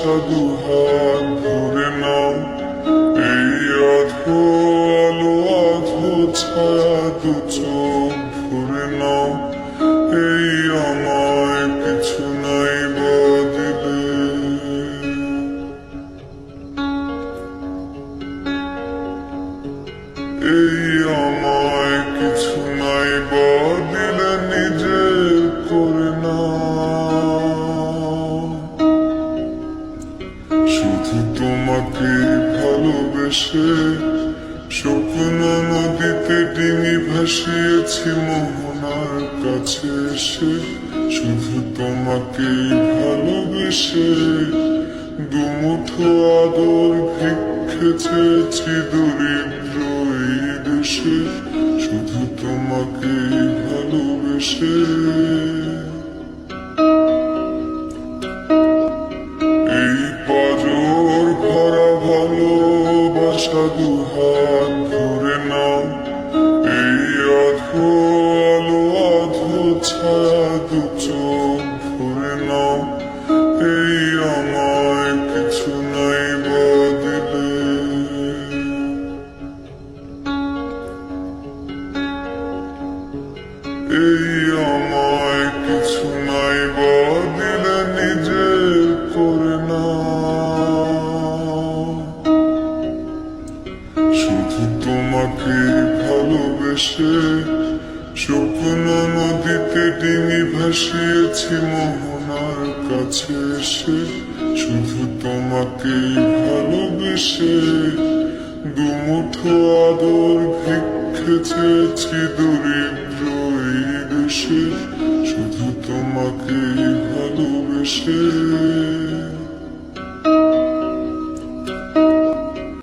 বাসা দুহাত ধরে নাও, এই আধো আলো আধো ছায়া দু চোখ ভরে নাও, এই আমায় কিছু নাই বা দিলে, এই আমায় কিছু নাই বা দিলে নিজে করে না। শুধু তোমাকে ভালোবেসে স্বপ্ন নদীতে ডিঙি ভাসিয়েছি মোহনার কাছে এসে, শুধু তোমাকে ভালোবেসে দুমুঠো আদর ভিক্ষে চেয়েছি দরিদ্র এই দেশে, শুধু তোমাকে ভালোবেসে। এই পাজর ভরা ভালোবাসা দুহাত ধরে নাও, এই আধো আলো আধো ছায়া দু চোখ ভরে নাও, এই আমায় কিছু নাই বা দিলে, এই আমায় কিছু নাই বা দিলে নিজে করে না। শুধু তোমাকে ভালোবেসে স্বপ্ন নদীতে ডিঙি ভাসিয়েছি মোহনার কাছে এসে, শুধু তোমাকে ভালোবেসে দুমুঠো আদর ভিক্ষে চেয়েছি দরিদ্র এই দেশে, শুধু তোমাকে ভালোবেসে।